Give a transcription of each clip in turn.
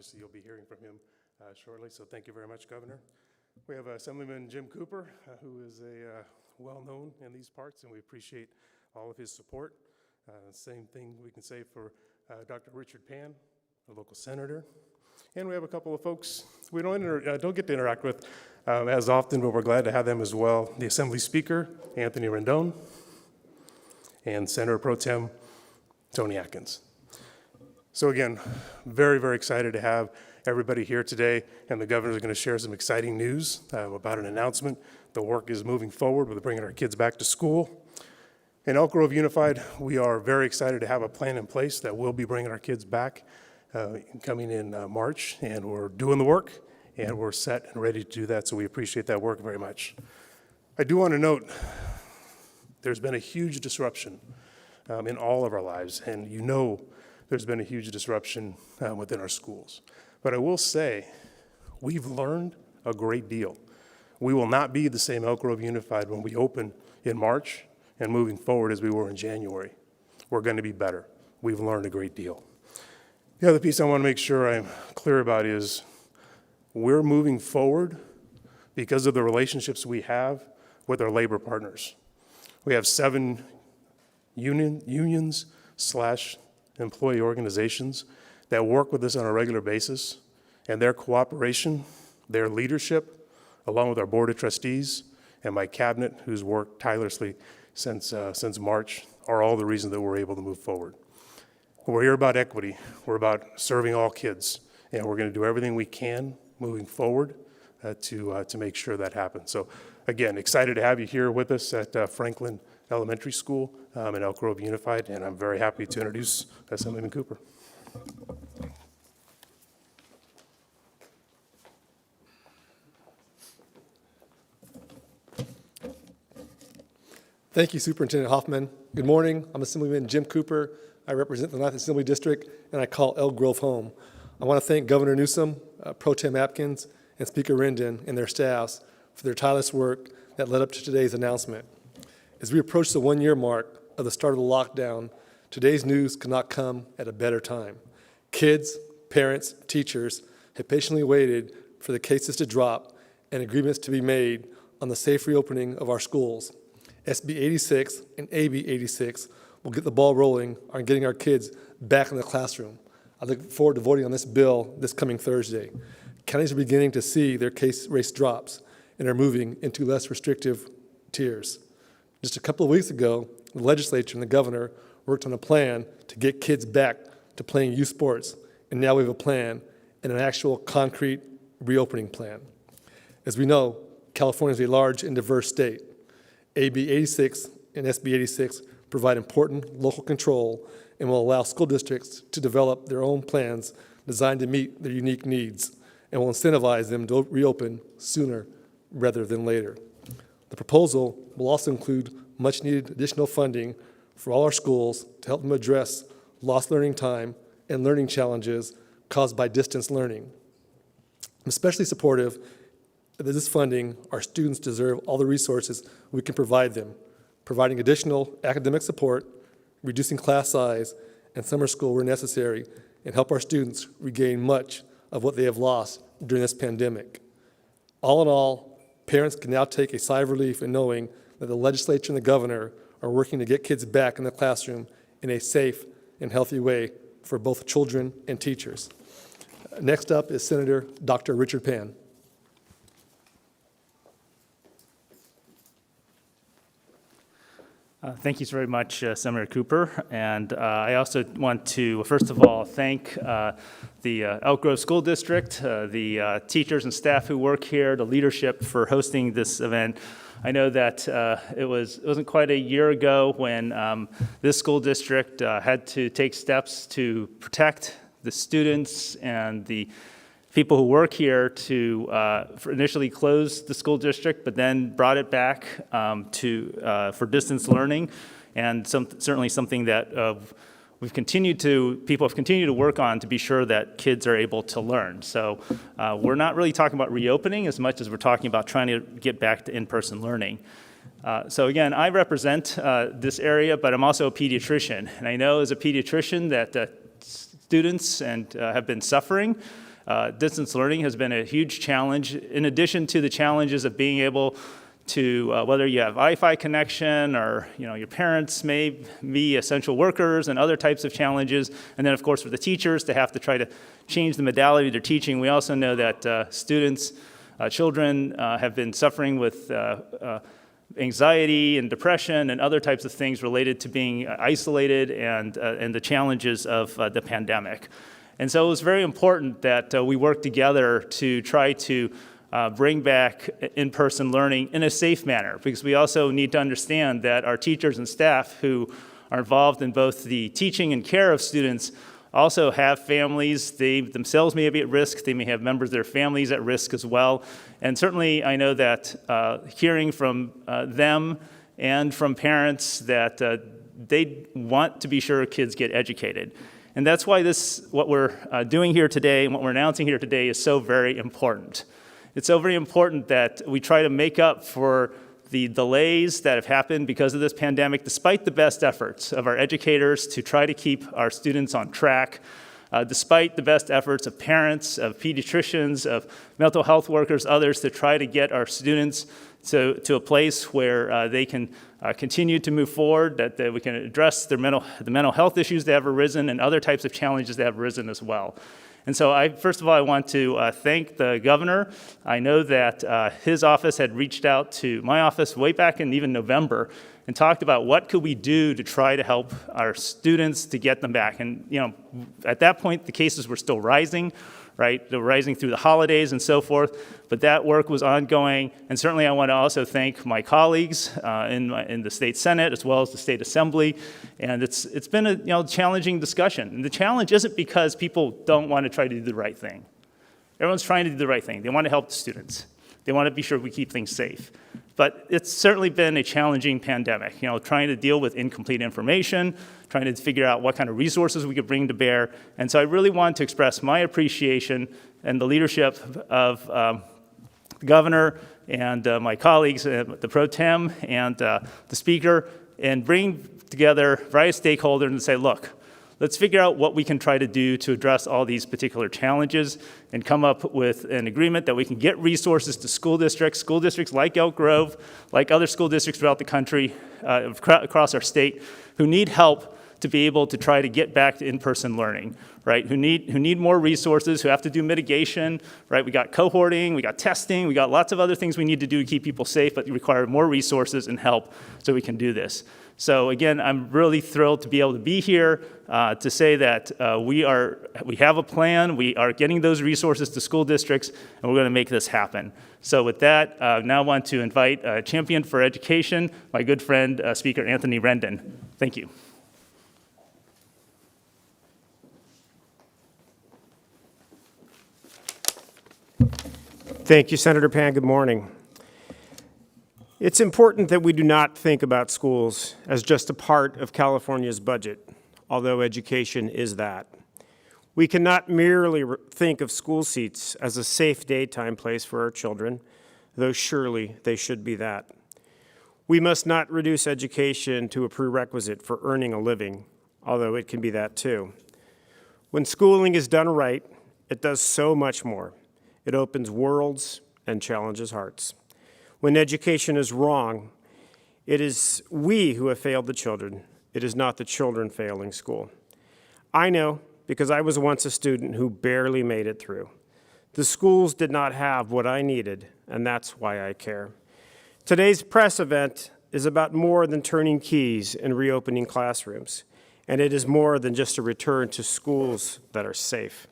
obviously you'll be hearing from him shortly, so thank you very much, Governor. We have Assemblyman Jim Cooper, who is well-known in these parts, and we appreciate all of his support. Same thing we can say for Dr. Richard Pan, a local senator. And we have a couple of folks we don't get to interact with as often, but we're glad to have them as well. The Assembly Speaker, Anthony Rendon, and Senator Pro Tem Toni Atkins. So again, very, very excited to have everybody here today, and the governor is going to share some exciting news about an announcement. The work is moving forward with bringing our kids back to school. In Elk Grove Unified, we are very excited to have a plan in place that will be bringing our kids back coming in March, and we're doing the work, and we're set and ready to do that, so we appreciate that work very much. I do want to note there's been a huge disruption in all of our lives, and you know there's been a huge disruption within our schools. But I will say, we've learned a great deal. We will not be the same Elk Grove Unified when we open in March and moving forward as we were in January. We're going to be better. We've learned a great deal. The other piece I want to make sure I'm clear about is we're moving forward because of the relationships we have with our labor partners. We have 7 unions / employee organizations that work with us on a regular basis, and their cooperation, their leadership, along with our Board of Trustees and my cabinet, who's worked tirelessly since March, are all the reasons that we're able to move forward. We're here about equity. We're about serving all kids, and we're going to do everything we can moving forward to make sure that happens. So again, excited to have you here with us at Franklin Elementary School in Elk Grove Unified, and I'm very happy to introduce Assemblyman Cooper. Thank you, Superintendent Hoffman. Good morning. I'm Assemblyman Jim Cooper. I represent the 9th Assembly District, and I call Elk Grove home. I want to thank Governor Newsom, Pro Tem Atkins, and Speaker Rendon and their staffs for their tireless work that led up to today's announcement. As we approach the 1-year mark of the start of the lockdown, today's news could not come at a better time. Kids, parents, teachers have patiently waited for the cases to drop and agreements to be made on the safe reopening of our schools. SB 86 and AB 86 will get the ball rolling on getting our kids back in the classroom. I look forward to voting on this bill this coming Thursday. Counties are beginning to see their case rate drops and are moving into less restrictive tiers. Just a couple of weeks ago, the legislature and the governor worked on a plan to get kids back to playing youth sports, and now we have a plan and an actual concrete reopening plan. As we know, California is a large and diverse state. AB 86 and SB 86 provide important local control and will allow school districts to develop their own plans designed to meet their unique needs and will incentivize them to reopen sooner rather than later. The proposal will also include much-needed additional funding for all our schools to help them address lost learning time and learning challenges caused by distance learning. I'm especially supportive that this funding, our students deserve all the resources we can provide them, providing additional academic support, reducing class size, and summer school where necessary, and help our students regain much of what they have lost during this pandemic. All in all, parents can now take a sigh of relief in knowing that the legislature and the governor are working to get kids back in the classroom in a safe and healthy way for both children and teachers. Next up is Senator Dr. Richard Pan. Thank you very much, Senator Cooper. And I also want to, first of all, thank the Elk Grove School District, the teachers and staff who work here, the leadership for hosting this event. I know that it wasn't quite a year ago when this school district had to take steps to protect the students and the people who work here to initially close the school district, but then brought it back for distance learning, and certainly something that people have continued to work on to be sure that kids are able to learn. So we're not really talking about reopening as much as we're talking about trying to get back to in-person learning. So again, I represent this area, but I'm also a pediatrician, and I know as a pediatrician that students have been suffering Distance learning has been a huge challenge, in addition to the challenges of being able to, whether you have Wi-Fi connection or your parents may be essential workers and other types of challenges. And then, of course, for the teachers to have to try to change the modality they're teaching. We also know that students, children have been suffering with anxiety and depression and other types of things related to being isolated and the challenges of the pandemic. And so it was very important that we work together to try to bring back in-person learning in a safe manner, because we also need to understand that our teachers and staff who are involved in both the teaching and care of students also have families. They themselves may be at risk. They may have members of their families at risk as well. And certainly I know that hearing from them and from parents that they want to be sure kids get educated. And that's why what we're doing here today and what we're announcing here today is so very important. It's so very important that we try to make up for the delays that have happened because of this pandemic, despite the best efforts of our educators to try to keep our students on track, despite the best efforts of parents, of pediatricians, of mental health workers, others, to try to get our students to a place where they can continue to move forward, that we can address the mental health issues that have arisen and other types of challenges that have arisen as well. And so first of all, I want to thank the governor. I know that his office had reached out to my office way back in even November and talked about what could we do to try to help our students to get them back. And at that point, the cases were still rising, right? They were rising through the holidays and so forth, but that work was ongoing. And certainly I want to also thank my colleagues in the state Senate as well as the state assembly. And it's been a challenging discussion. And the challenge isn't because people don't want to try to do the right thing. Everyone's trying to do the right thing. They want to help the students. They want to be sure we keep things safe. But it's certainly been a challenging pandemic, trying to deal with incomplete information, trying to figure out what kind of resources we could bring to bear. And so I really want to express my appreciation and the leadership of the governor and my colleagues, the pro tem and the speaker, and bring together various stakeholders and say, look, let's figure out what we can try to do to address all these particular challenges and come up with an agreement that we can get resources to school districts like Elk Grove, like other school districts throughout the country, across our state, who need help to be able to try to get back to in-person learning, right? Who need more resources, who have to do mitigation, right? We got cohorting, we got testing, we got lots of other things we need to do to keep people safe, but require more resources and help so we can do this. So again, I'm really thrilled to be able to be here to say that we have a plan, we are getting those resources to school districts, and we're going to make this happen. So with that, I now want to invite Champion for Education, my good friend, Speaker Anthony Rendon. Thank you. Thank you, Senator Pan. Good morning. It's important that we do not think about schools as just a part of California's budget, although education is that. We cannot merely think of school seats as a safe daytime place for our children, though surely they should be that. We must not reduce education to a prerequisite for earning a living, although it can be that too. When schooling is done right, it does so much more. It opens worlds and challenges hearts. When education is wrong, it is we who have failed the children. It is not the children failing school. I know because I was once a student who barely made it through. The schools did not have what I needed, and that's why I care. Today's press event is about more than turning keys and reopening classrooms, and it is more than just a return to schools that are safe.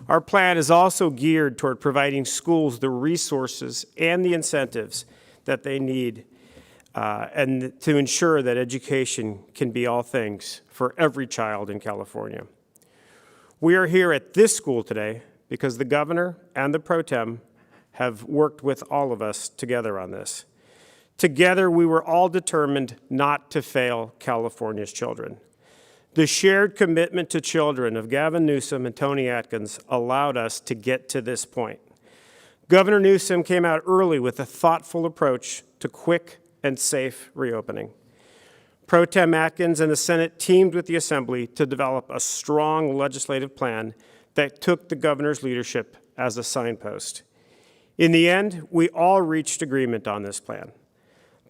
Our plan is also geared toward providing schools the resources and the incentives that they need and to ensure that education can be all things for every child in California. We are here at this school today because the governor and the pro tem have worked with all of us together on this. Together, we were all determined not to fail California's children. The shared commitment to children of Gavin Newsom and Tony Atkins allowed us to get to this point. Governor Newsom came out early with a thoughtful approach to quick and safe reopening. Pro Tem Atkins and the Senate teamed with the Assembly to develop a strong legislative plan that took the governor's leadership as a signpost. In the end, we all reached agreement on this plan.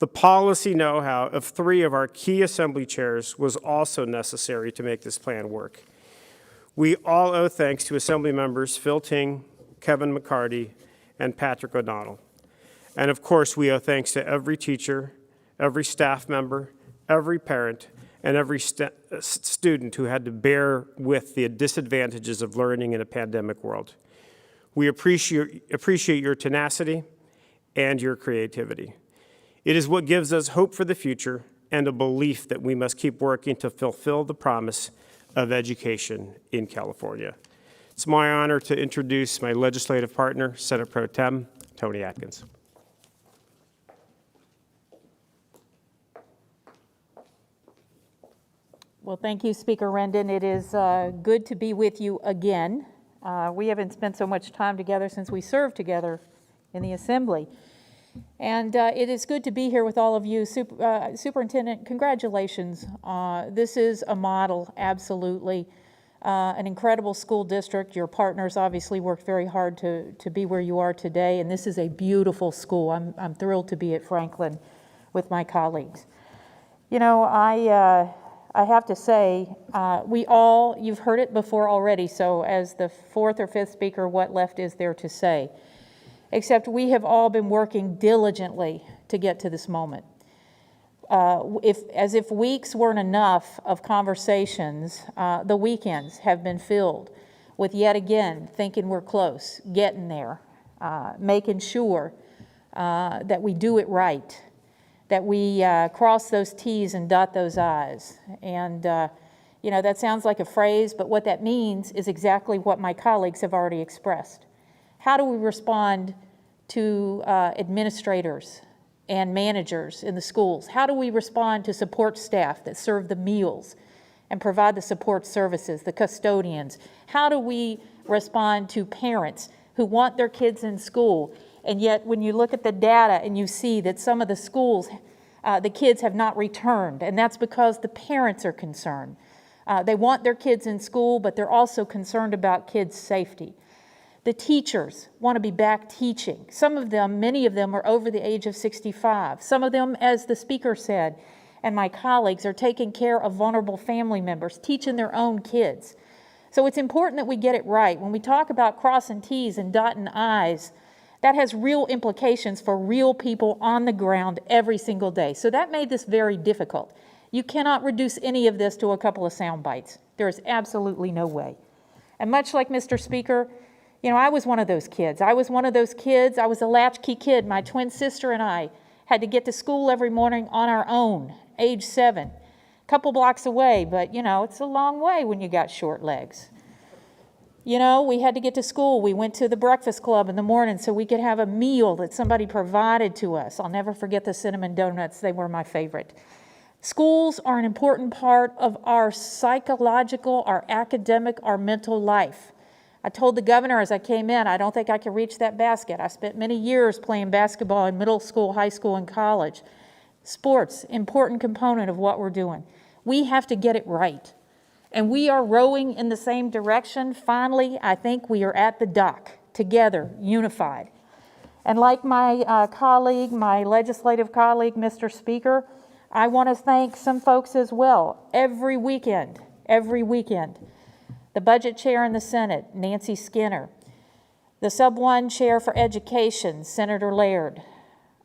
The policy know-how of 3 of our key assembly chairs was also necessary to make this plan work. We all owe thanks to Assembly members Phil Ting, Kevin McCarty, and Patrick O'Donnell. And of course, we owe thanks to every teacher, every staff member, every parent, and every student who had to bear with the disadvantages of learning in a pandemic world. We appreciate your tenacity and your creativity. It is what gives us hope for the future and a belief that we must keep working to fulfill the promise of education in California. It's my honor to introduce my legislative partner, Senate Pro Tem Toni Atkins. Well, thank you, Speaker Rendon. It is good to be with you again. We haven't spent so much time together since we served together in the Assembly. And it is good to be here with all of you. Superintendent, congratulations. This is a model, absolutely. An incredible school district. Your partners obviously worked very hard to be where you are today, and this is a beautiful school. I'm thrilled to be at Franklin with my colleagues. You know, I have to say, you've heard it before already, so as the 4th or 5th speaker, what left is there to say? Except we have all been working diligently to get to this moment. As if weeks weren't enough of conversations, the weekends have been filled with yet again thinking we're close, getting there, making sure that we do it right, that we cross those T's and dot those I's. And, you know, that sounds like a phrase, but what that means is exactly what my colleagues have already expressed. How do we respond to administrators and managers in the schools? How do we respond to support staff that serve the meals and provide the support services, the custodians? How do we respond to parents who want their kids in school, and yet when you look at the data and you see that some of the schools, the kids have not returned, and that's because the parents are concerned. They want their kids in school, but they're also concerned about kids' safety. The teachers want to be back teaching. Some of them, many of them, are over the age of 65. Some of them, as the speaker said, and my colleagues, are taking care of vulnerable family members, teaching their own kids. So it's important that we get it right. When we talk about crossing T's and dotting I's, that has real implications for real people on the ground every single day. So that made this very difficult. You cannot reduce any of this to a couple of sound bites. There is absolutely no way. And much like Mr. Speaker, you know, I was one of those kids. I was a latchkey kid. My twin sister and I had to get to school every morning on our own, age 7. A couple blocks away, but, you know, it's a long way when you got short legs. You know, we had to get to school. We went to the breakfast club in the morning so we could have a meal that somebody provided to us. I'll never forget the cinnamon donuts. They were my favorite. Schools are an important part of our psychological, our academic, our mental life. I told the governor as I came in, I don't think I can reach that basket. I spent many years playing basketball in middle school, high school, and college. Sports, important component of what we're doing. We have to get it right. And we are rowing in the same direction. Finally, I think we are at the dock, together, unified. And like my colleague, my legislative colleague, Mr. Speaker, I want to thank some folks as well. Every weekend, the budget chair in the Senate, Nancy Skinner, the sub-1 chair for education, Senator Laird,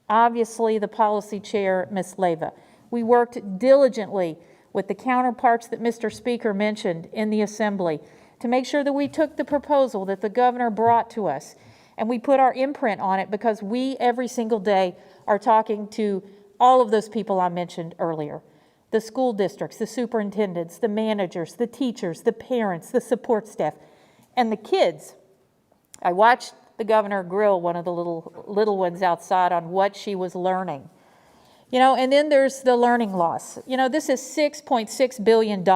obviously the policy chair, Ms. Leyva. We worked diligently with the counterparts that Mr. Speaker mentioned in the Assembly to make sure that we took the proposal that the governor brought to us and we put our imprint on it, because we every single day are talking to all of those people I mentioned earlier. The school districts, the superintendents, the managers, the teachers, the parents, the support staff, and the kids. I watched the governor grill one of the little ones outside on what she was learning. You know, and then there's the learning loss. You know, this is $6.6 billion,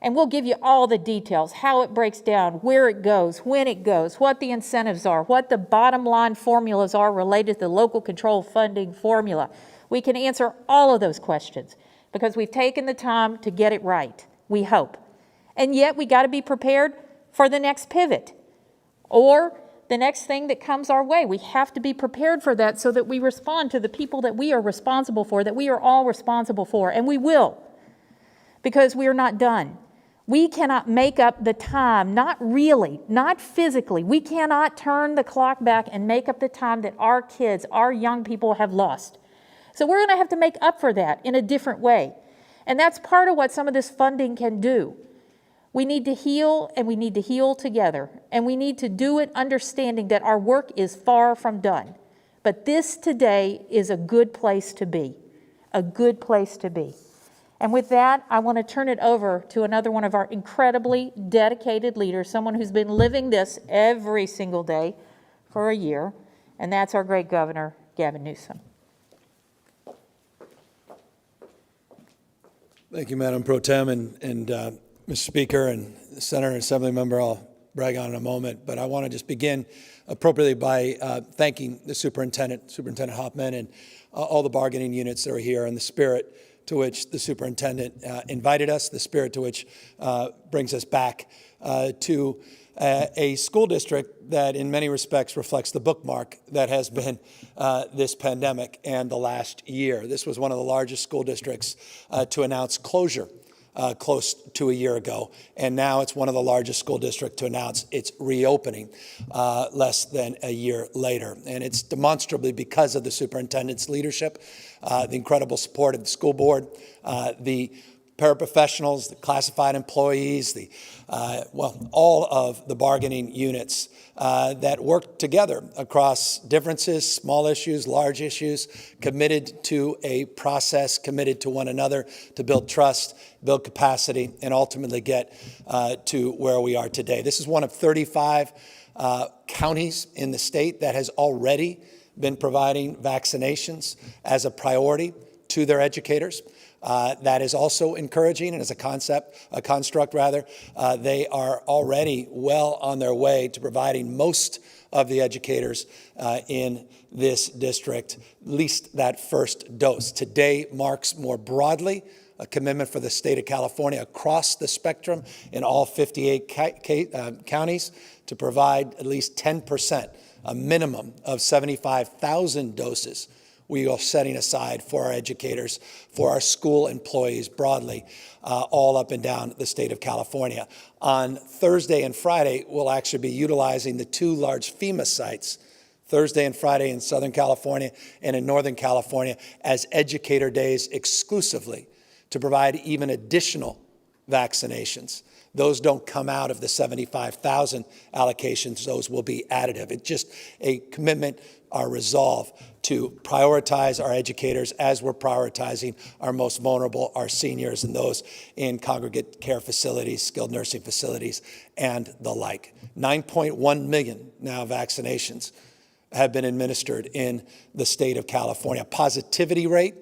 and we'll give you all the details, how it breaks down, where it goes, when it goes, what the incentives are, what the bottom line formulas are related to the local control funding formula. We can answer all of those questions because we've taken the time to get it right, we hope. And yet we got to be prepared for the next pivot or the next thing that comes our way. We have to be prepared for that so that we respond to the people that we are responsible for, that we are all responsible for, and we will, because we are not done. We cannot make up the time, not really, not physically. We cannot turn the clock back and make up the time that our kids, our young people have lost. So we're going to have to make up for that in a different way. And that's part of what some of this funding can do. We need to heal, and we need to heal together. And we need to do it understanding that our work is far from done. But this today is a good place to be, a good place to be. And with that, I want to turn it over to another one of our incredibly dedicated leaders, someone who's been living this every single day for a year, and that's our great Governor, Gavin Newsom. Thank you, Madam Pro Tem, and Mr. Speaker and Senator and Assembly Member. I'll brag on in a moment, but I want to just begin appropriately by thanking the Superintendent Hoffman, and all the bargaining units that are here, and the spirit to which the Superintendent invited us, the spirit to which brings us back to a school district that in many respects reflects the bookmark that has been this pandemic and the last year. This was one of the largest school districts to announce closure close to a year ago, and now it's one of the largest school districts to announce its reopening less than a year later. And it's demonstrably because of the superintendent's leadership, the incredible support of the school board, the paraprofessionals, the classified employees, all of the bargaining units that work together across differences, small issues, large issues, committed to a process, committed to one another to build trust, build capacity, and ultimately get to where we are today. This is one of 35 counties in the state that has already been providing vaccinations as a priority to their educators. That is also encouraging, and as a construct, they are already well on their way to providing most of the educators in this district at least that first dose. Today marks more broadly a commitment for the state of California across the spectrum in all 58 counties to provide at least 10%, a minimum of 75,000 doses we are setting aside for our educators, for our school employees broadly, all up and down the state of California. On Thursday and Friday, we'll actually be utilizing the two large FEMA sites, Thursday and Friday in Southern California and in Northern California, as educator days exclusively to provide even additional vaccinations. Those don't come out of the 75,000 allocations. Those will be additive. It's just a commitment, our resolve to prioritize our educators as we're prioritizing our most vulnerable, our seniors, and those in congregate care facilities, skilled nursing facilities, and the like. 9.1 million now vaccinations have been administered in the state of California. Positivity rate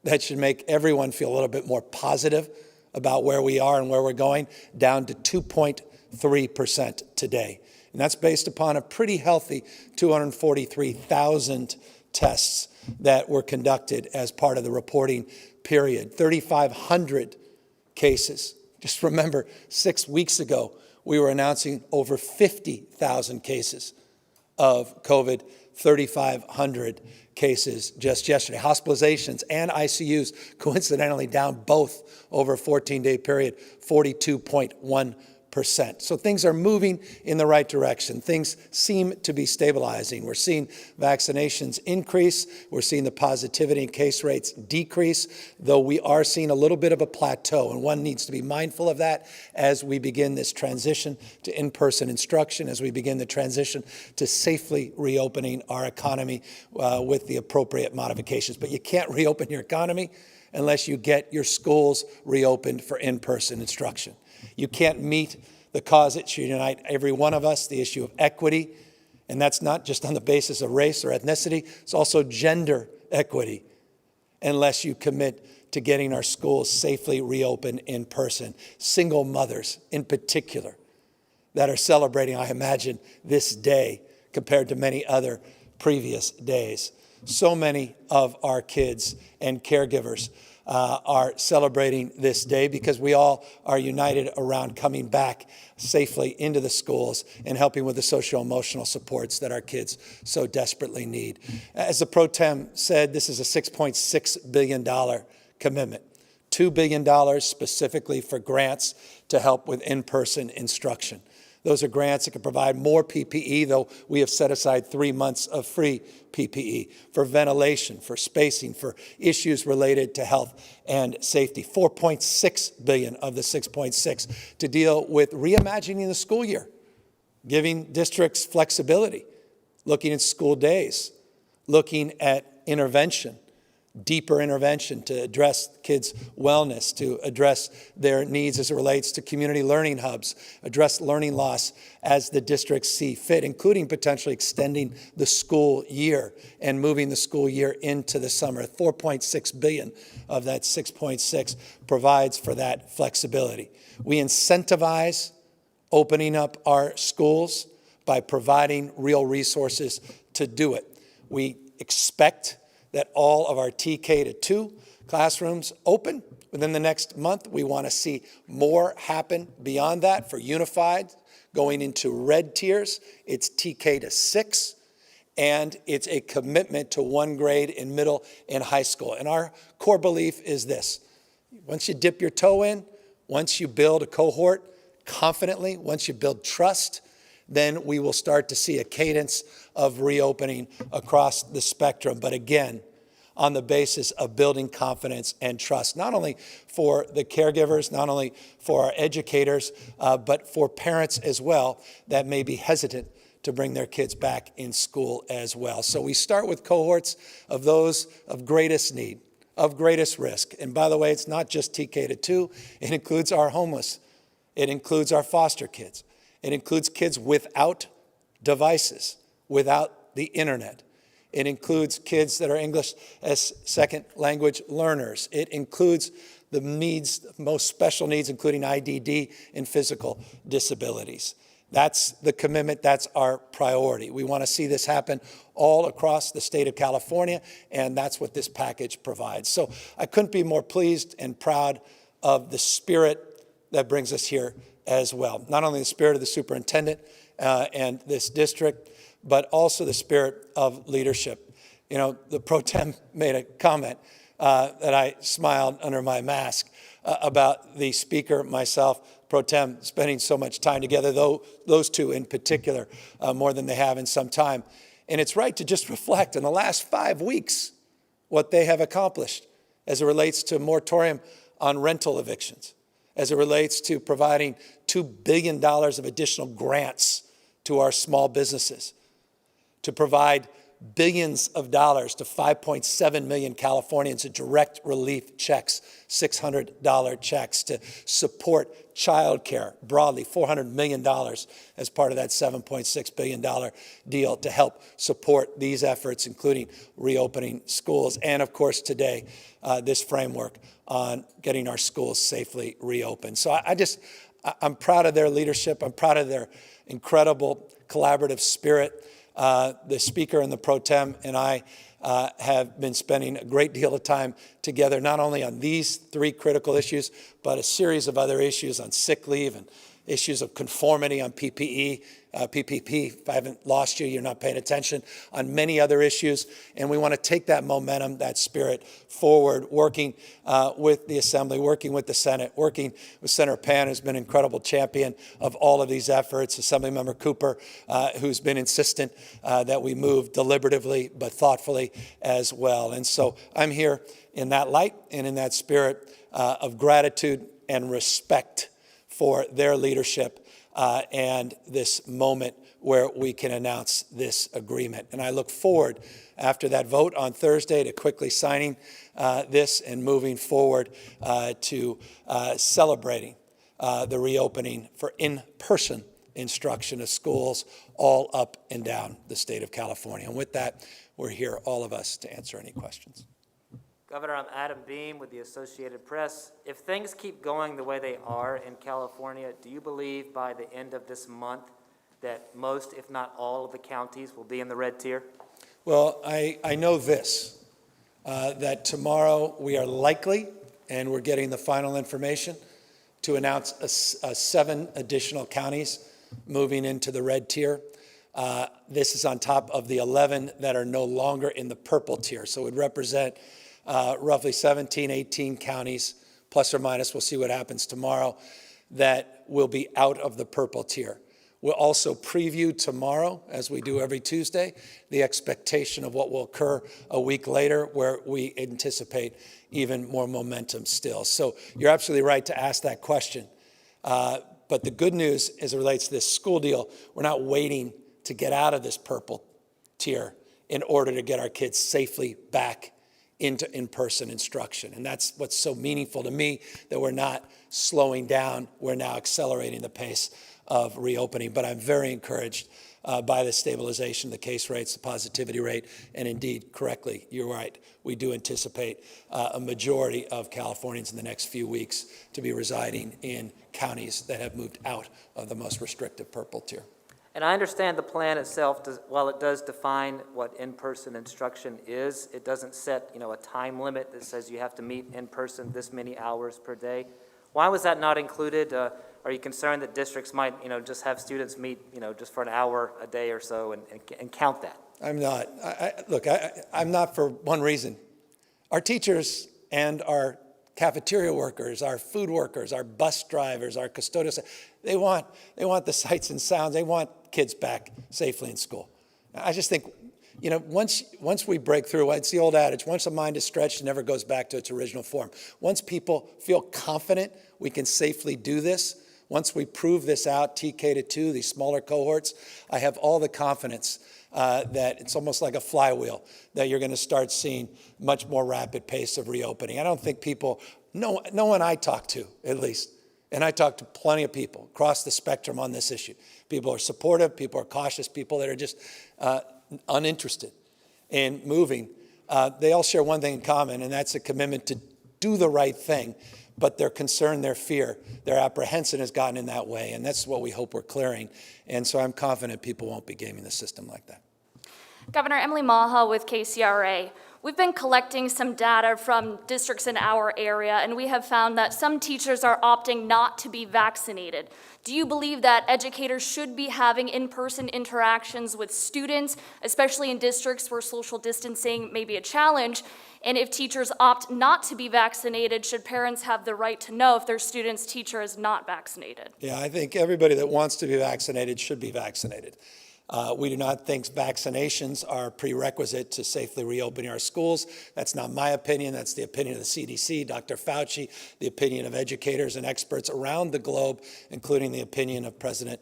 that should make everyone feel a little bit more positive about where we are and where we're going, down to 2.3% today. And that's based upon a pretty healthy 243,000 tests that were conducted as part of the reporting period. 3,500 cases. Just remember, 6 weeks ago, we were announcing over 50,000 cases of COVID, 3,500 cases just yesterday. Hospitalizations and ICUs coincidentally down both over a 14-day period, 42.1%. So things are moving in the right direction. Things seem to be stabilizing. We're seeing vaccinations increase. We're seeing the positivity and case rates decrease, though we are seeing a little bit of a plateau, and one needs to be mindful of that as we begin this transition to in-person instruction, as we begin the transition to safely reopening our economy with the appropriate modifications. But you can't reopen your economy unless you get your schools reopened for in-person instruction. You can't meet the cause that should unite every one of us, the issue of equity, and that's not just on the basis of race or ethnicity, it's also gender equity, unless you commit to getting our schools safely reopened in person. Single mothers, in particular, that are celebrating, I imagine, this day compared to many other previous days. So many of our kids and caregivers are celebrating this day because we all are united around coming back safely into the schools and helping with the socio-emotional supports that our kids so desperately need. As the Pro Tem said, this is a $6.6 billion commitment. $2 billion specifically for grants to help with in-person instruction. Those are grants that can provide more PPE, though we have set aside 3 months of free PPE, for ventilation, for spacing, for issues related to health and safety. $4.6 billion of the $6.6 to deal with reimagining the school year, giving districts flexibility, looking at school days, looking at intervention, deeper intervention to address kids' wellness, to address their needs as it relates to community learning hubs, address learning loss as the districts see fit, including potentially extending the school year and moving the school year into the summer. $4.6 billion of that $6.6 provides for that flexibility. We incentivize opening up our schools by providing real resources to do it. We expect that all of our TK to 2 classrooms open within the next month. We want to see more happen beyond that for unified, going into red tiers. It's TK to 6, and it's a commitment to 1 grade in middle and high school. And our core belief is this: once you dip your toe in, once you build a cohort confidently, once you build trust, then we will start to see a cadence of reopening across the spectrum. But again, on the basis of building confidence and trust, not only for the caregivers, not only for our educators, but for parents as well that may be hesitant to bring their kids back in school as well. So we start with cohorts of those of greatest need, of greatest risk. And by the way, it's not just TK to 2, it includes our homeless, it includes our foster kids. It includes kids without devices, without the internet. It includes kids that are English as second language learners. It includes the needs, most special needs, including IDD and physical disabilities. That's the commitment, that's our priority. We want to see this happen all across the state of California, and that's what this package provides. So I couldn't be more pleased and proud of the spirit that brings us here as well. Not only the spirit of the superintendent and this district, but also the spirit of leadership. You know, the Pro Tem made a comment that I smiled under my mask about the Speaker, myself, Pro Tem, spending so much time together, though those two in particular, more than they have in some time. And it's right to just reflect on the last 5 weeks what they have accomplished as it relates to a moratorium on rental evictions, as it relates to providing $2 billion of additional grants to our small businesses, to provide billions of dollars to 5.7 million Californians in direct relief checks, $600 checks, to support childcare broadly, $400 million as part of that $7.6 billion deal to help support these efforts, including reopening schools. And of course, today, this framework on getting our schools safely reopened. So I'm proud of their leadership. I'm proud of their incredible collaborative spirit. The Speaker and the Pro Tem and I have been spending a great deal of time together, not only on these 3 critical issues, but a series of other issues on sick leave and issues of conformity on PPE, PPP. If I haven't lost you, you're not paying attention, on many other issues. And we want to take that momentum, that spirit forward, working with the Assembly, working with the Senate, working with Senator Pan, who's been an incredible champion of all of these efforts, Assemblymember Cooper, who's been insistent that we move deliberatively but thoughtfully as well. And so I'm here in that light and in that spirit of gratitude and respect for their leadership and this moment where we can announce this agreement. And I look forward, after that vote on Thursday, to quickly signing this and moving forward to celebrating the reopening for in-person instruction of schools all up and down the state of California. And with that, we're here, all of us, to answer any questions. Governor, I'm Adam Beam with the Associated Press. If things keep going the way they are in California, do you believe by the end of this month that most, if not all, of the counties will be in the red tier? Well, I know this, that tomorrow we are likely, and we're getting the final information, to announce 7 additional counties moving into the red tier. This is on top of the 11 that are no longer in the purple tier. So it would represent roughly 17, 18 counties, plus or minus, we'll see what happens tomorrow, that will be out of the purple tier. We'll also preview tomorrow, as we do every Tuesday, the expectation of what will occur a week later, where we anticipate even more momentum still. So you're absolutely right to ask that question. But the good news as it relates to this school deal, we're not waiting to get out of this purple tier in order to get our kids safely back into in-person instruction. And that's what's so meaningful to me, that we're not slowing down, we're now accelerating the pace of reopening. But I'm very encouraged by the stabilization of the case rates, the positivity rate, and indeed, correctly, you're right, we do anticipate a majority of Californians in the next few weeks to be residing in counties that have moved out of the most restrictive purple tier. And I understand the plan itself, while it does define what in-person instruction is, it doesn't set, a time limit that says you have to meet in person this many hours per day. Why was that not included? Are you concerned that districts might, just have students meet, just for an hour a day or so and count that? I'm not. Look, I'm not for one reason. Our teachers and our cafeteria workers, our food workers, our bus drivers, our custodians, they want the sights and sounds. They want kids back safely in school. I just think, once we break through, it's the old adage, once a mind is stretched, it never goes back to its original form. Once people feel confident we can safely do this, once we prove this out, TK to 2, these smaller cohorts, I have all the confidence that it's almost like a flywheel, that you're going to start seeing much more rapid pace of reopening. I don't think people, no one I talk to, at least, and I talk to plenty of people across the spectrum on this issue. People are supportive, people are cautious, people that are just uninterested in moving. They all share one thing in common, and that's a commitment to do the right thing. But their concern, their fear, their apprehension has gotten in that way, and that's what we hope we're clearing. And so I'm confident people won't be gaming the system like that. Governor, Emily Maha with KCRA. We've been collecting some data from districts in our area, and we have found that some teachers are opting not to be vaccinated. Do you believe that educators should be having in-person interactions with students, especially in districts where social distancing may be a challenge? And if teachers opt not to be vaccinated, should parents have the right to know if their student's teacher is not vaccinated? Yeah, I think everybody that wants to be vaccinated should be vaccinated. We do not think vaccinations are a prerequisite to safely reopening our schools. That's not my opinion. That's the opinion of the CDC, Dr. Fauci, the opinion of educators and experts around the globe, including the opinion of President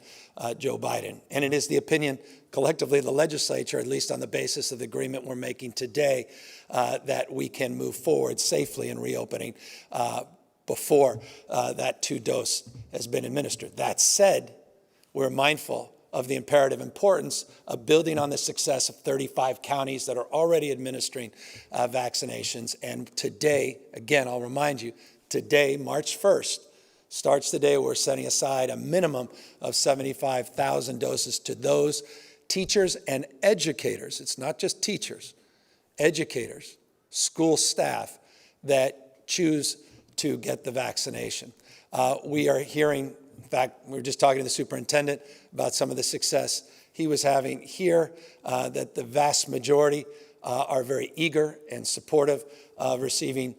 Joe Biden. And it is the opinion collectively of the legislature, at least on the basis of the agreement we're making today, that we can move forward safely in reopening before that 2-dose has been administered. That said, we're mindful of the imperative importance of building on the success of 35 counties that are already administering vaccinations. And today, again, I'll remind you, today, March 1st, starts the day we're setting aside a minimum of 75,000 doses to those teachers and educators. It's not just teachers, educators, school staff that choose to get the vaccination. We are hearing, in fact, we were just talking to the superintendent about some of the success he was having here, that the vast majority are very eager and supportive of receiving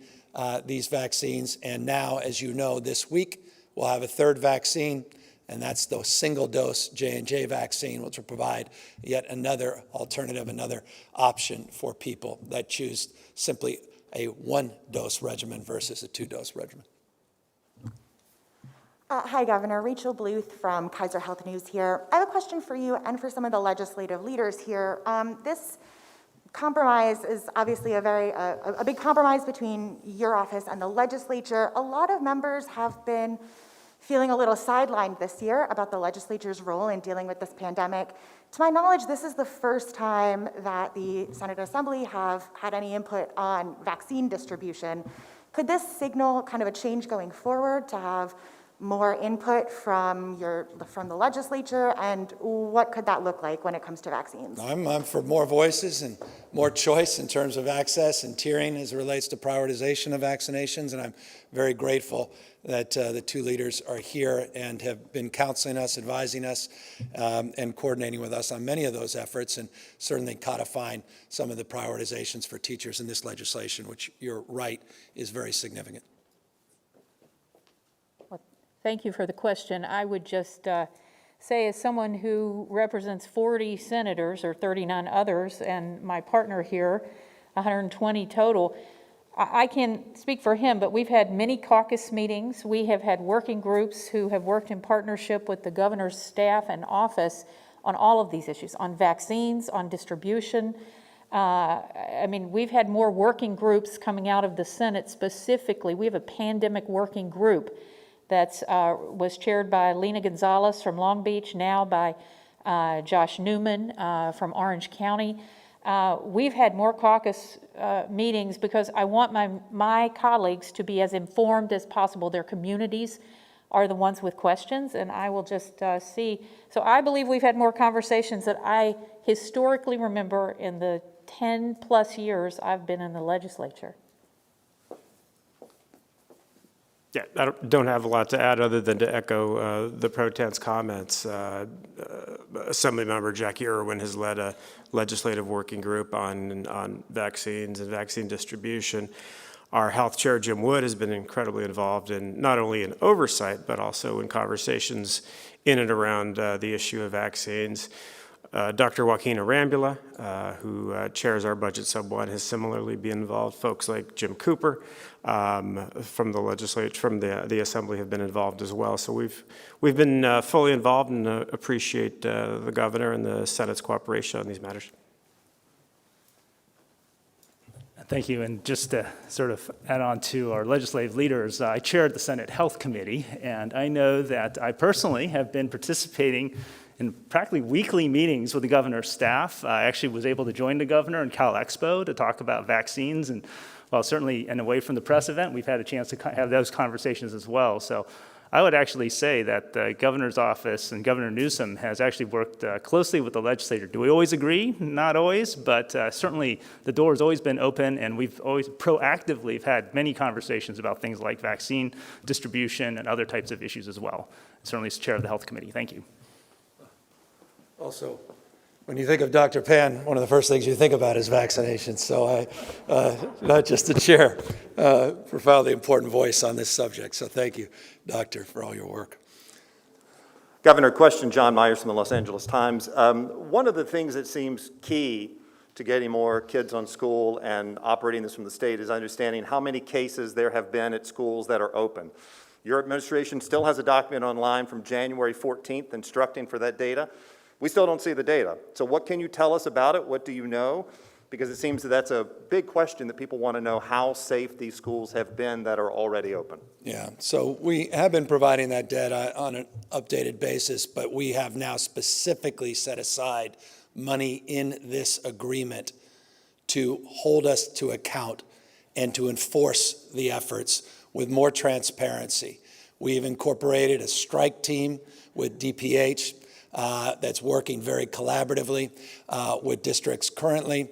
these vaccines. And now, as you know, this week we'll have a third vaccine, and that's the single-dose J&J vaccine, which will provide yet another alternative, another option for people that choose simply a 1-dose regimen versus a 2-dose regimen. Hi, Governor. Rachel Bluth from Kaiser Health News here. I have a question for you and for some of the legislative leaders here. This compromise is obviously a big compromise between your office and the legislature. A lot of members have been feeling a little sidelined this year about the legislature's role in dealing with this pandemic. To my knowledge, this is the first time that the Senate Assembly have had any input on vaccine distribution. Could this signal kind of a change going forward to have more input from the legislature, and what could that look like when it comes to vaccines? I'm for more voices and more choice in terms of access and tiering as it relates to prioritization of vaccinations, and I'm very grateful that the two leaders are here and have been counseling us, advising us, and coordinating with us on many of those efforts, and certainly codifying some of the prioritizations for teachers in this legislation, which you're right is very significant. Thank you for the question. I would just say, as someone who represents 40 senators or 39 others, and my partner here, 120 total, I can't speak for him, but we've had many caucus meetings. We have had working groups who have worked in partnership with the governor's staff and office on all of these issues, on vaccines, on distribution. I mean, we've had more working groups coming out of the Senate specifically. We have a pandemic working group that was chaired by Lena Gonzalez from Long Beach, now by Josh Newman from Orange County. We've had more caucus meetings because I want my colleagues to be as informed as possible. Their communities are the ones with questions, and I will just see. So I believe we've had more conversations that I historically remember in the 10-plus years I've been in the legislature. Yeah, I don't have a lot to add other than to echo the pro tem's comments. Assemblymember Jackie Irwin has led a legislative working group on vaccines and vaccine distribution. Our health chair, Jim Wood, has been incredibly involved in not only in oversight, but also in conversations in and around the issue of vaccines. Dr. Joaquin Arambula, who chairs our budget sub 1, has similarly been involved. Folks like Jim Cooper from the legislature, from the assembly, have been involved as well. So we've been fully involved, and appreciate the governor and the Senate's cooperation on these matters. Thank you. And just to sort of add on to our legislative leaders, I chaired the Senate Health Committee, and I know that I personally have been participating in practically weekly meetings with the governor's staff. I actually was able to join the governor in Cal Expo to talk about vaccines, and well, certainly and away from the press event, we've had a chance to have those conversations as well. So I would actually say that the governor's office and Governor Newsom has actually worked closely with the legislature. Do we always agree? Not always, but certainly the door has always been open, and we've always proactively had many conversations about things like vaccine distribution and other types of issues as well. Certainly as chair of the Health Committee. Thank you. Also, when you think of Dr. Pan, one of the first things you think about is vaccinations. So not just the chair, profoundly important voice on this subject. So thank you, Doctor, for all your work. Governor, question, John Myers from the Los Angeles Times. One of the things that seems key to getting more kids on school and operating this from the state is understanding how many cases there have been at schools that are open. Your administration still has a document online from January 14th instructing for that data. We still don't see the data. So what can you tell us about it? What do you know? Because it seems that that's a big question that people want to know, how safe these schools have been that are already open. Yeah, so we have been providing that data on an updated basis, but we have now specifically set aside money in this agreement to hold us to account and to enforce the efforts with more transparency. We've incorporated a strike team with DPH that's working very collaboratively with districts currently.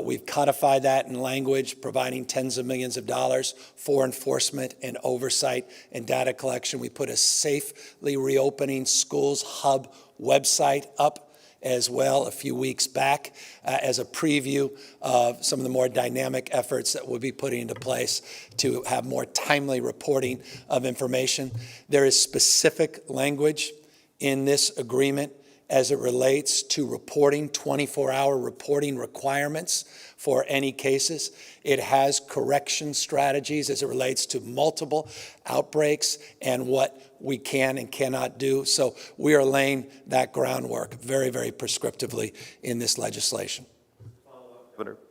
We've codified that in language, providing tens of millions of dollars for enforcement and oversight and data collection. We put a Safely Reopening Schools Hub website up as well a few weeks back as a preview of some of the more dynamic efforts that we'll be putting into place to have more timely reporting of information. There is specific language in this agreement as it relates to reporting, 24-hour reporting requirements for any cases. It has correction strategies as it relates to multiple outbreaks and what we can and cannot do. So we are laying that groundwork very, very prescriptively in this legislation.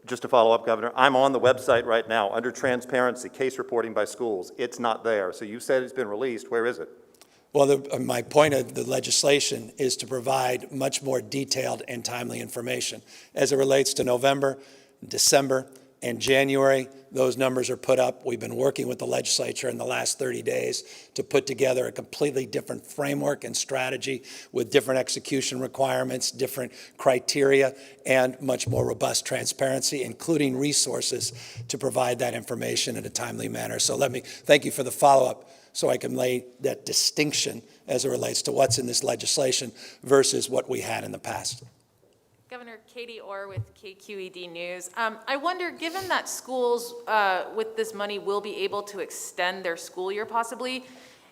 Just to follow up, Governor, I'm on the website right now under transparency, case reporting by schools. It's not there. So you said it's been released. Where is it? Well, my point of the legislation is to provide much more detailed and timely information as it relates to November, December, In January, those numbers are put up. We've been working with the legislature in the last 30 days to put together a completely different framework and strategy with different execution requirements, different criteria, and much more robust transparency, including resources to provide that information in a timely manner. So let me thank you for the follow-up so I can lay that distinction as it relates to what's in this legislation versus what we had in the past. Governor Katie Orr with KQED News. I wonder, given that schools with this money will be able to extend their school year possibly,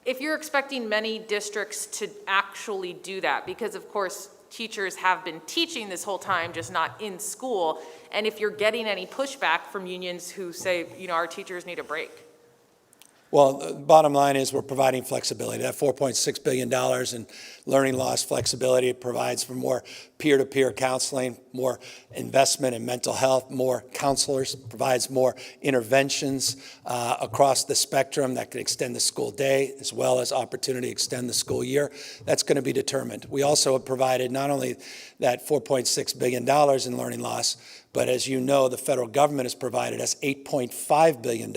if you're expecting many districts to actually do that, because of course teachers have been teaching this whole time, just not in school, and if you're getting any pushback from unions who say, you know, our teachers need a break. Well, the bottom line is we're providing flexibility. That $4.6 billion in learning loss flexibility provides for more peer-to-peer counseling, more investment in mental health, more counselors, provides more interventions across the spectrum that could extend the school day as well as opportunity to extend the school year. That's going to be determined. We also have provided not only that $4.6 billion in learning loss, but as you know, the federal government has provided us $8.5 billion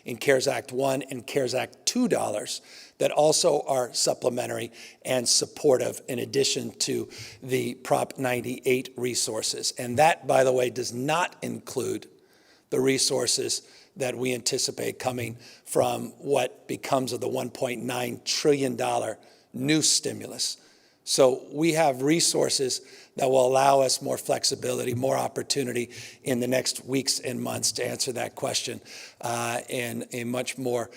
in CARES Act 1 and CARES Act 2 dollars that also are supplementary and supportive in addition to the Prop 98 resources. And that, by the way, does not include the resources that we anticipate coming from what becomes of the $1.9 trillion new stimulus. So we have resources that will allow us more flexibility, more opportunity in the next weeks and months to answer that question in a much more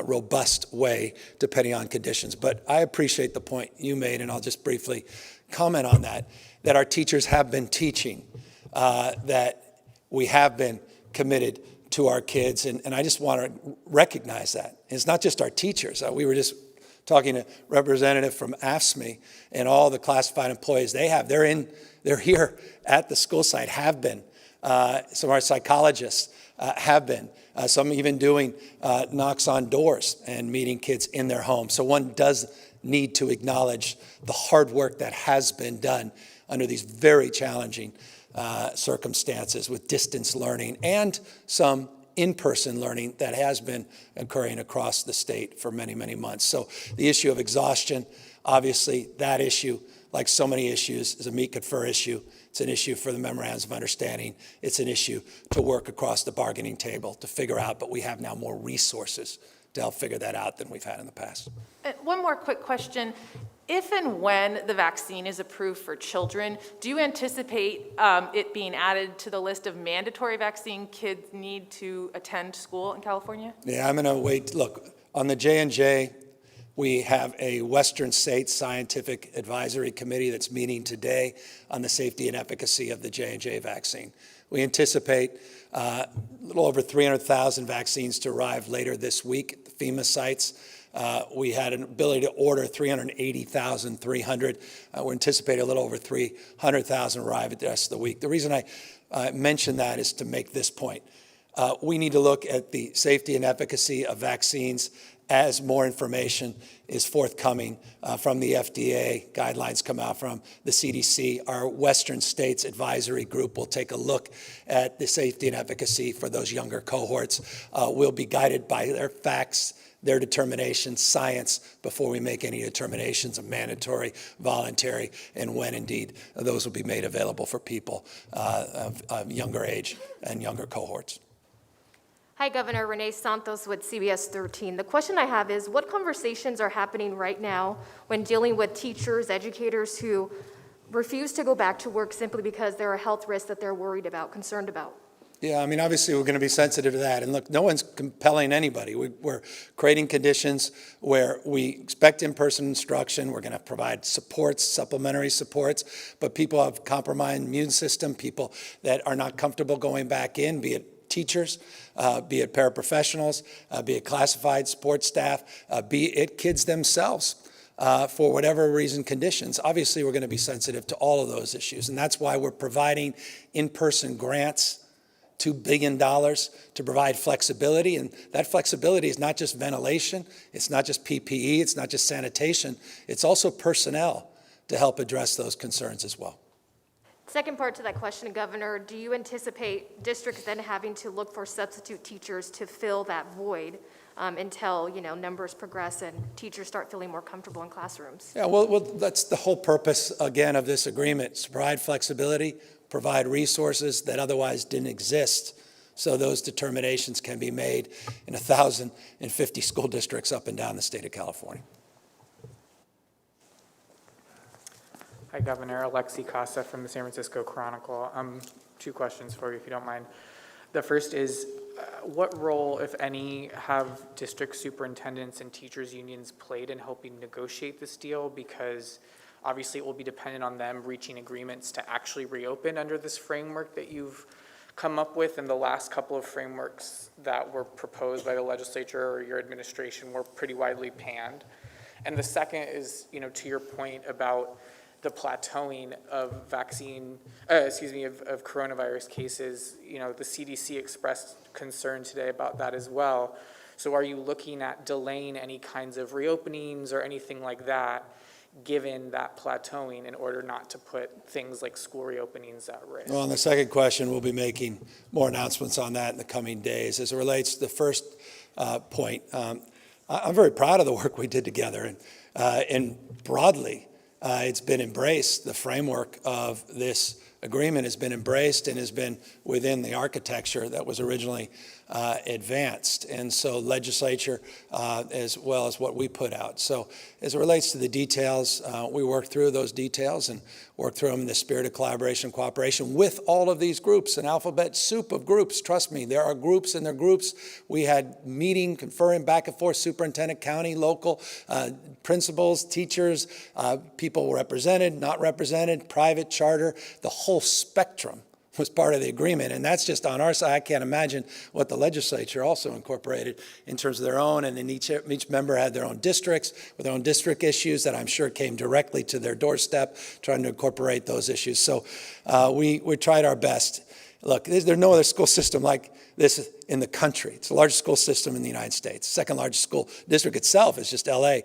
robust way, depending on conditions. But I appreciate the point you made, and I'll just briefly comment on that our teachers have been teaching, that we have been committed to our kids, and I just want to recognize that. It's not just our teachers. We were just talking to a representative from AFSCME and all the classified employees they're here at the school site, have been. Some of our psychologists have been. Some even doing knocks on doors and meeting kids in their homes. So one does need to acknowledge the hard work that has been done under these very challenging circumstances with distance learning and some in-person learning that has been occurring across the state for many, many months. So the issue of exhaustion, obviously that issue, like so many issues, is a meet confer issue. It's an issue for the memorandums of understanding. It's an issue to work across the bargaining table to figure out, but we have now more resources to help figure that out than we've had in the past. One more quick question. If and when the vaccine is approved for children, do you anticipate it being added to the list of mandatory vaccine kids need to attend school in California? Yeah, I'm going to wait. Look, on the J&J, we have a Western States Scientific Advisory Committee that's meeting today on the safety and efficacy of the J&J vaccine. We anticipate a little over 300,000 vaccines to arrive later this week at the FEMA sites. We had an ability to order 380,300. We're anticipating a little over 300,000 arrive at the rest of the week. The reason I mention that is to make this point. We need to look at the safety and efficacy of vaccines as more information is forthcoming from the FDA, guidelines come out from the CDC. Our Western States Advisory Group will take a look at the safety and efficacy for those younger cohorts. We'll be guided by their facts, their determination, science, before we make any determinations of mandatory, voluntary, and when indeed those will be made available for people of younger age and younger cohorts. Hi, Governor. Renee Santos with CBS 13. The question I have is, what conversations are happening right now when dealing with teachers, educators who refuse to go back to work simply because there are health risks that they're worried about, concerned about? Yeah, I mean, obviously, we're going to be sensitive to that. And look, no one's compelling anybody. We're creating conditions where we expect in-person instruction. We're going to provide supports, supplementary supports, but people have compromised immune system, people that are not comfortable going back in, be it teachers, be it paraprofessionals, be it classified sports staff, be it kids themselves. For whatever reason, conditions. Obviously, we're going to be sensitive to all of those issues. And that's why we're providing in-person grants, $2 billion to provide flexibility. And that flexibility is not just ventilation. It's not just PPE. It's not just sanitation. It's also personnel to help address those concerns as well. Second part to that question, Governor, do you anticipate districts then having to look for substitute teachers to fill that void until, numbers progress and teachers start feeling more comfortable in classrooms? Yeah, well, that's the whole purpose, again, of this agreement, is to provide flexibility, provide resources that otherwise didn't exist, so those determinations can be made in 1,050 school districts up and down the state of California. Hi, Governor. Alexi Casa from the San Francisco Chronicle. Two questions for you, if you don't mind. The first is, what role, if any, have district superintendents and teachers unions played in helping negotiate this deal? Because obviously it will be dependent on them reaching agreements to actually reopen under this framework that you've come up with, and the last couple of frameworks that were proposed by the legislature or your administration were pretty widely panned. And the second is, to your point about the plateauing of of coronavirus cases, the CDC expressed concern today about that as well. So are you looking at delaying any kinds of reopenings or anything like that, given that plateauing, in order not to put things like school reopenings at risk? Well, on the second question, we'll be making more announcements on that in the coming days. As it relates to the first point, I'm very proud of the work we did together, and broadly, it's been embraced. The framework of this agreement has been embraced and has been within the architecture that was originally advanced. And so legislature, as well as what we put out. So as it relates to the details, we worked through those details and worked through them in the spirit of collaboration and cooperation with all of these groups, an alphabet soup of groups. Trust me, there are groups and their groups. We had meeting, conferring back and forth, superintendent, county, local, principals, teachers, people represented, not represented, private, charter, the whole spectrum was part of the agreement, and that's just on our side. I can't imagine what the legislature also incorporated in terms of their own, and then each member had their own districts with their own district issues that I'm sure came directly to their doorstep, trying to incorporate those issues. So we tried our best. Look, there's no other school system like this in the country. It's the largest school system in the United States. Second largest school district itself is just LA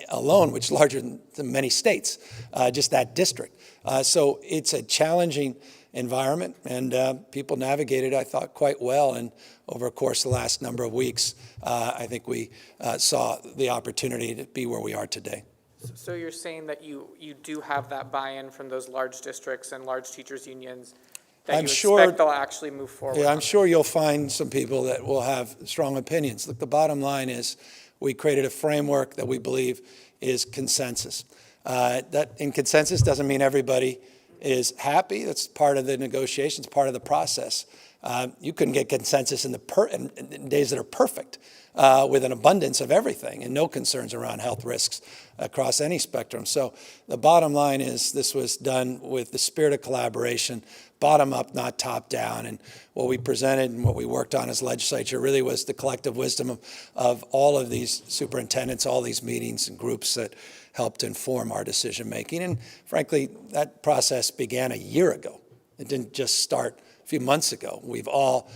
alone, which is larger than many states, just that district. So it's a challenging environment, and people navigated, I thought, quite well. And over the course of the last number of weeks, I think we saw the opportunity to be where we are today. So you're saying that you do have that buy-in from those large districts and large teachers unions, that I'm you sure expect they'll actually move forward? Yeah, I'm sure you'll find some people that will have strong opinions. Look, the bottom line is we created a framework that we believe is consensus. That in consensus doesn't mean everybody is happy. That's part of the negotiations, part of the process. You couldn't get consensus in days that are perfect, with an abundance of everything and no concerns around health risks across any spectrum. So the bottom line is this was done with the spirit of collaboration, bottom up, not top down. And what we presented and what we worked on as legislature really was the collective wisdom of all of these superintendents, all these meetings and groups that helped inform our decision making. And frankly, that process began a year ago. It didn't just start a few months ago. We've all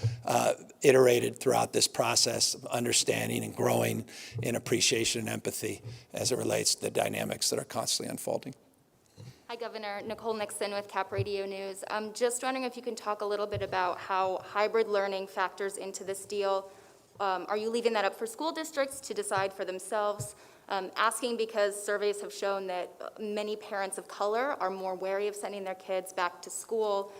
iterated throughout this process of understanding and growing in appreciation and empathy as it relates to the dynamics that are constantly unfolding. Hi, Governor. Nicole Nixon with Cap Radio News. I'm just wondering if you can talk a little bit about how hybrid learning factors into this deal. Are you leaving that up for school districts to decide for themselves? Asking because surveys have shown that many parents of color are more wary of sending their kids back to school,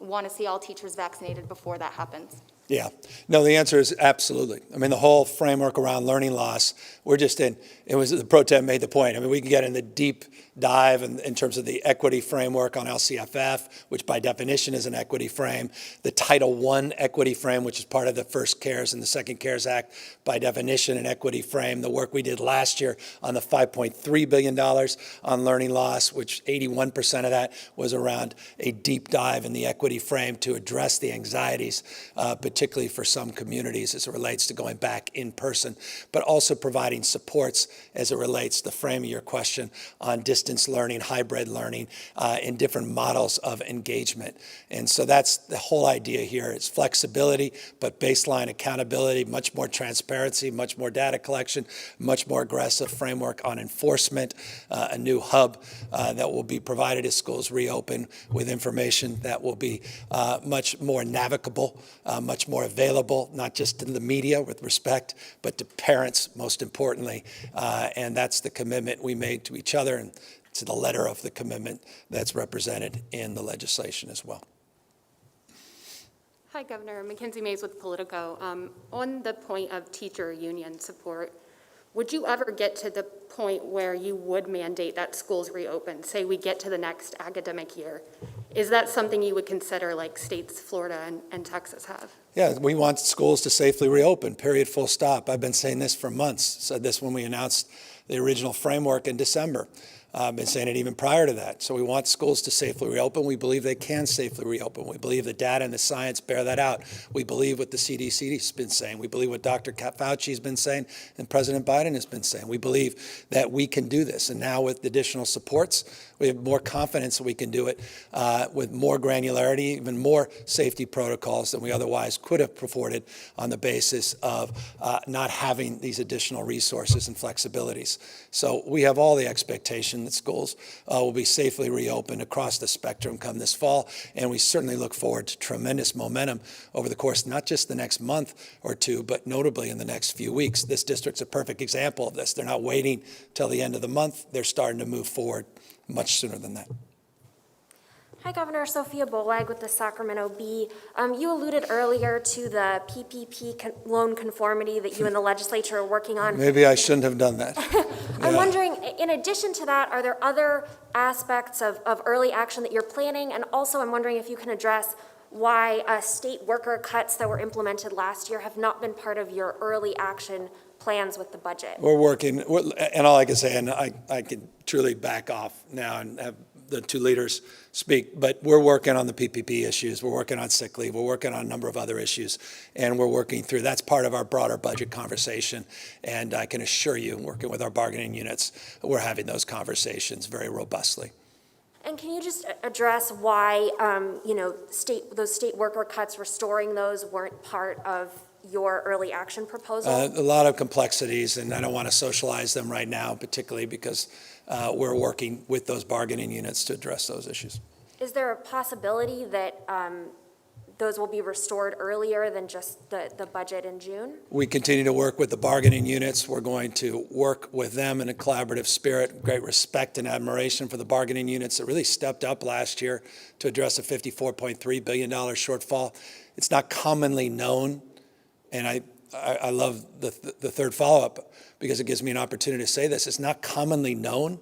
want to see all teachers vaccinated before that happens. Yeah. No, the answer is absolutely. I mean, the whole framework around learning loss, we're just in, it was, the pro tem made the point. I mean, we can get in the deep dive in terms of the equity framework on LCFF, which by definition is an equity frame, the Title I equity frame, which is part of the first CARES and the second CARES Act, by definition an equity frame, the work we did last year on the $5.3 billion on learning loss, which 81% of that was around a deep dive in the equity frame to address the anxieties, particularly for some communities as it relates to going back in person, but also providing supports as it relates to the frame of your question on distance learning, hybrid learning, in different models of engagement. And so that's the whole idea here. It's flexibility, but baseline accountability, much more transparency, much more data collection, much more aggressive framework on enforcement, a new hub that will be provided as schools reopen with information that will be much more navigable, much more available, not just to the media with respect, but to parents, most importantly. And that's the commitment we made to each other, and to the letter of the commitment that's represented in the legislation as well. Hi, Governor. Mackenzie Mays with Politico. On the point of teacher union support, would you ever get to the point where you would mandate that schools reopen? Say we get to the next academic year. Is that something you would consider like states Florida and Texas have? Yeah, we want schools to safely reopen, period, full stop. I've been saying this for months. Said this when we announced the original framework in December. I've been saying it even prior to that. So we want schools to safely reopen. We believe they can safely reopen. We believe the data and the science bear that out. We believe what the CDC has been saying. We believe what Dr. Fauci has been saying and President Biden has been saying. We believe that we can do this. And now with additional supports, we have more confidence that we can do it with more granularity, even more safety protocols than we otherwise could have afforded on the basis of not having these additional resources and flexibilities. So we have all the expectation that schools will be safely reopened across the spectrum come this fall, and we certainly look forward to tremendous momentum over the course, not just the next month or two, but notably in the next few weeks. This district's a perfect example of this. They're not waiting till the end of the month. They're starting to move forward much sooner than that. Hi, Governor. Sophia Bolag with the Sacramento Bee. You alluded earlier to the PPP loan conformity that you and the legislature are working on. Maybe I shouldn't have done that. I'm wondering, in addition to that, are there other aspects of early action that you're planning? And also, I'm wondering if you can address why state worker cuts that were implemented last year have not been part of your early action plans with the budget. We're working, and all I can say, and I can truly back off now and have the two leaders speak, but we're working on the PPP issues. We're working on sick leave. We're working on a number of other issues, and we're working through. That's part of our broader budget conversation, and I can assure you, working with our bargaining units, we're having those conversations very robustly. And can you just address why, those state worker cuts, restoring those, weren't part of your early action proposal? A lot of complexities, and I don't want to socialize them right now, particularly because we're working with those bargaining units to address those issues. Is there a possibility that those will be restored earlier than just the budget in June? We continue to work with the bargaining units. We're going to work with them in a collaborative spirit, great respect and admiration for the bargaining units that really stepped up last year to address a $54.3 billion shortfall. It's not commonly known, and I love the third follow-up because it gives me an opportunity to say this. It's not commonly known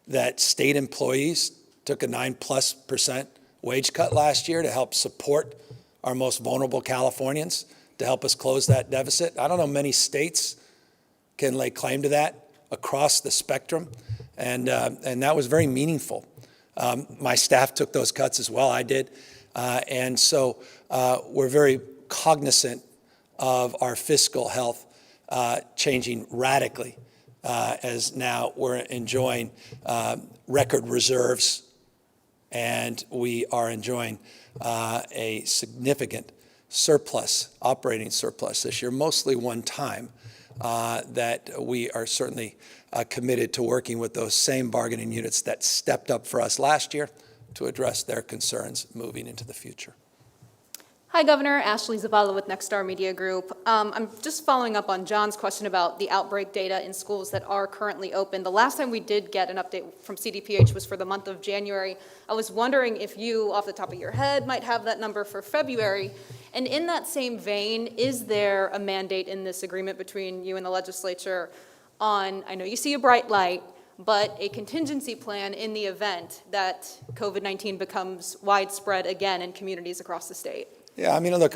that state employees took a 9+% wage cut last year to help support our most vulnerable Californians, to help us close that deficit. I don't know many states can lay claim to that across the spectrum, and that was very meaningful. My staff took those cuts as well, I did, and so we're very cognizant of our fiscal health changing radically as now we're enjoying record reserves, and we are enjoying a significant surplus, operating surplus this year, mostly one time, that we are certainly committed to working with those same bargaining units that stepped up for us last year to address their concerns moving into the future. Hi, Governor. Ashley Zavala with Nexstar Media Group. I'm just following up on John's question about the outbreak data in schools that are currently open. The last time we did get an update from CDPH was for the month of January. I was wondering if you, off the top of your head, might have that number for February. And in that same vein, is there a mandate in this agreement between you and the legislature on, I know you see a bright light, but a contingency plan in the event that COVID-19 becomes widespread again in communities across the state? Yeah, I mean, look,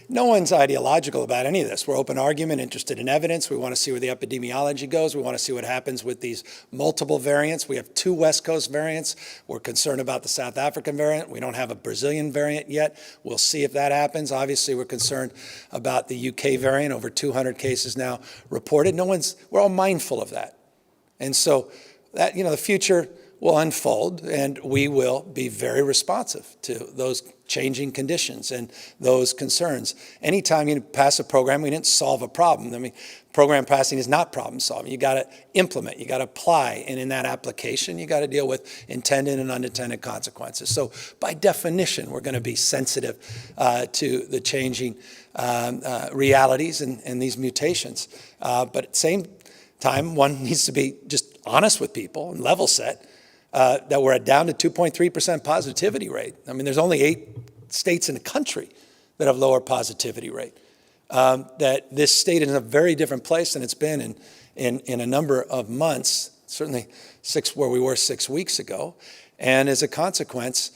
no one's ideological about any of this. We're open argument, interested in evidence. We want to see where the epidemiology goes. We want to see what happens with these multiple variants. We have 2 West Coast variants. We're concerned about the South African variant. We don't have a Brazilian variant yet. We'll see if that happens. Obviously, we're concerned about the UK variant, over 200 cases now reported. We're all mindful of that. And so that, the future will unfold, and we will be very responsive to those changing conditions and those concerns. Anytime you pass a program, we didn't solve a problem. I mean, program passing is not problem solving. You got to implement, you got to apply, and in that application, you got to deal with intended and unintended consequences. So by definition, we're going to be sensitive to the changing realities and these mutations. But at the same time, one needs to be just honest with people and level set that we're down to 2.3% positivity rate. I mean, there's only 8 states in the country that have lower positivity rate. That this state is in a very different place than it's been in a number of months, certainly where we were 6 weeks ago. And as a consequence,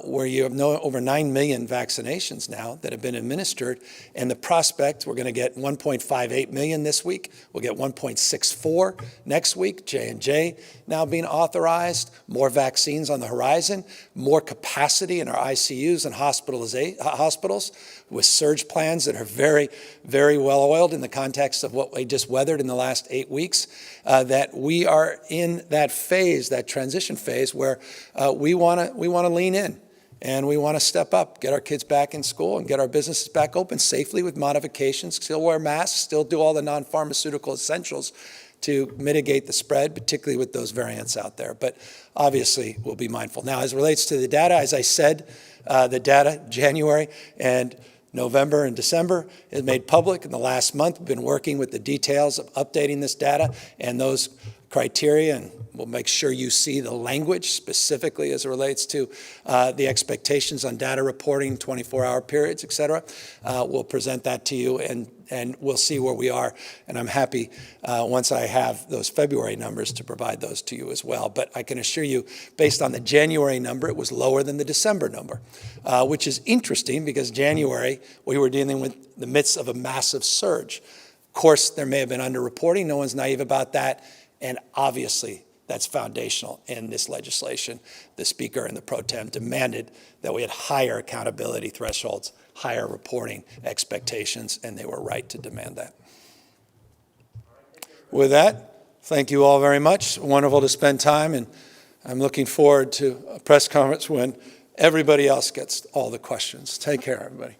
where you have over 9 million vaccinations now that have been administered, and the prospect, we're going to get 1.58 million this week. We'll get 1.64 next week. J&J now being authorized, more vaccines on the horizon, more capacity in our ICUs and hospitals with surge plans that are very, very well oiled in the context of what we just weathered in the last 8 weeks, that we are in that phase, that transition phase, where we want to lean in and we want to step up, get our kids back in school and get our businesses back open safely with modifications, still wear masks, still do all the non-pharmaceutical essentials to mitigate the spread, particularly with those variants out there. But obviously, we'll be mindful. Now, as it relates to the data, as I said, the data, January and November and December, is made public. In the last month, we've been working with the details of updating this data and those criteria, and we'll make sure you see the language specifically as it relates to the expectations on data reporting, 24-hour periods, et cetera. We'll present that to you, and we'll see where we are. And I'm happy, once I have those February numbers, to provide those to you as well. But I can assure you, based on the January number, it was lower than the December number, which is interesting because January, we were dealing with the midst of a massive surge. Of course, there may have been underreporting. No one's naive about that. And obviously, that's foundational in this legislation. The Speaker and the Pro Tem demanded that we had higher accountability thresholds, higher reporting expectations, and they were right to demand that. With that, thank you all very much. Wonderful to spend time, and I'm looking forward to a press conference when everybody else gets all the questions. Take care, everybody.